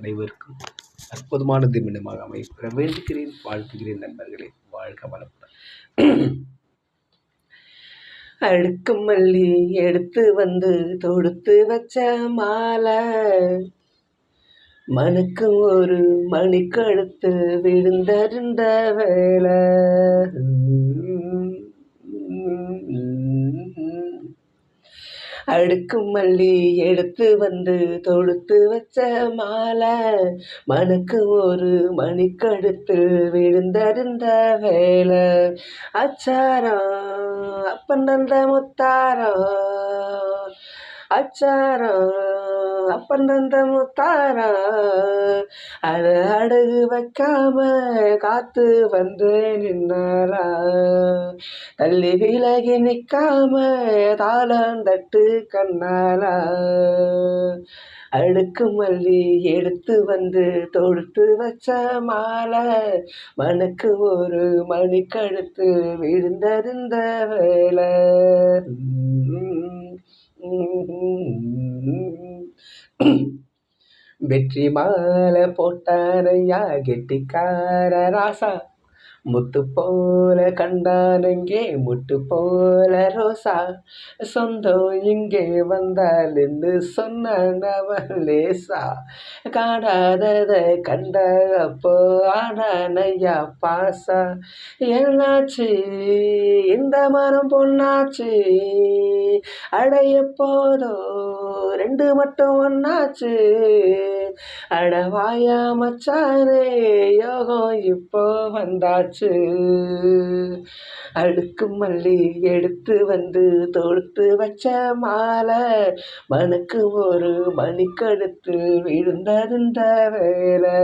அனைவருக்கும் அற்புதமான தினமாக அமைப்பெற வேண்டுகிறேன், வாழ்த்துகிறேன். நண்பர்களே, வாழ்க வளமுடன். அடுக்கு மல்லி எடுத்து வந்து தொடுத்து வச்ச மாலை, மனுக்கும் ஒரு மணிக்கழுத்து விழுந்தருந்த வேலை. அடுக்கு மல்லி எடுத்து வந்து தொடுத்து வச்ச மாலை, மனுக்கு ஒரு மணிக்கழுத்து விழுந்தருந்த வேலை. அச்சாரம் அப்பன் தந்த முத்தாரம், அச்சாரம் அப்பன் தந்த முத்தாரம், அதை அடகு வைக்காம காத்து வந்து நின்னாரா, தள்ளி விலகி நிற்காம தாளம் தட்டு கண்ணாலா. அடுக்கு மல்லி எடுத்து வந்து தொடுத்து வச்ச மாலை, மனுக்கு ஒரு மணிக்கழுத்து விழுந்தருந்த வேலை. வெற்றி மாலை போட்டானையா கெட்டிக்கார ராசா, முத்து போல கண்டானங்கே முட்டு போல ரோசா, சொந்தம் இங்கே வந்தால் என்று சொன்னவன் லேசா, காணாதத கண்ட அப்போ ஆனானையா பாசா. என்னாச்சு இந்த மரம் பொண்ணாச்சு, அடைய போதோ ரெண்டு மட்டும் ஒன்னாச்சு, அடவாயா மச்சானே யோகம் இப்போ வந்தாச்சு. அடுக்கு மல்லி எடுத்து வந்து தொடுத்து வச்ச மாலை, மனுக்கு ஒரு மணிக்கழுத்து விழுந்தருந்த வேலை.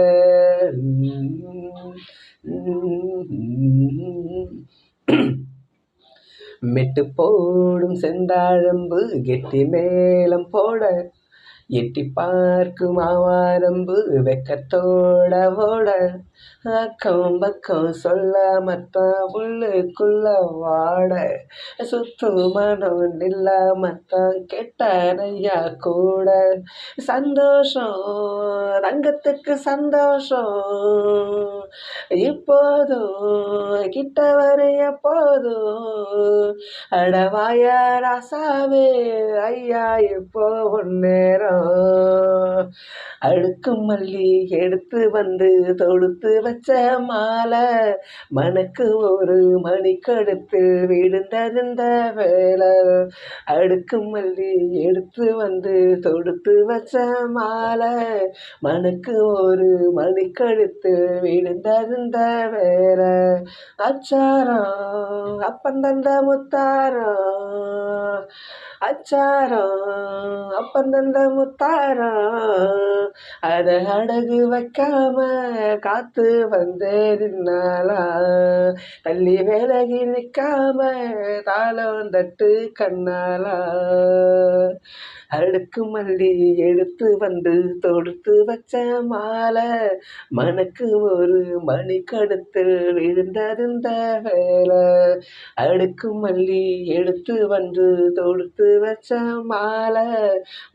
மெட்டு போடும் செந்தாழம்பு கெட்டி மேளம் போட, எட்டி பார்க்கும் ஆவாரம்பு வெக்கத்தோட ஓட, அக்கம் பக்கம் சொல்ல மத்தான் உள்ளுக்குள்ள வாட, சுத்து மனம் இல்லாமத்தான் கெட்டானையா கூட. சந்தோஷம் தங்கத்துக்கு சந்தோஷம், இப்போதும் கிட்ட வரைய போதும், அடவாயா ராசாவே ஐயா இப்போ நேரம். அடுக்கு மல்லி எடுத்து வந்து தொடுத்து வச்ச மாலை, மனுக்கு ஒரு மணிக்கழுத்து விழுந்தருந்த வேலை. அடுக்கு மல்லி எடுத்து வந்து தொடுத்து வச்ச மாலை, மனுக்கு ஒரு மணிக்கழுத்து விழுந்தருந்த வேலை. அச்சாரம் அப்பன் தந்த முத்தாரம், அச்சாரம் அப்பன் தந்த முத்தாரம், அதை அடகு வைக்காம காத்து வந்தே நின்னாலா, தள்ளி விலகி நிற்காம தாளம் தட்டு கண்ணாலா. அடுக்கு மல்லி எடுத்து வந்து தொடுத்து வச்ச மாலை, மனுக்கு ஒரு மணிக்கழுத்து விழுந்தருந்த வேலை. அடுக்கு மல்லி எடுத்து வந்து தொடுத்து வச்ச மாலை,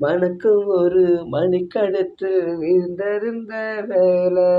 மனுக்கு ஒரு மணிக்கழுத்து விழுந்தருந்த வேலை.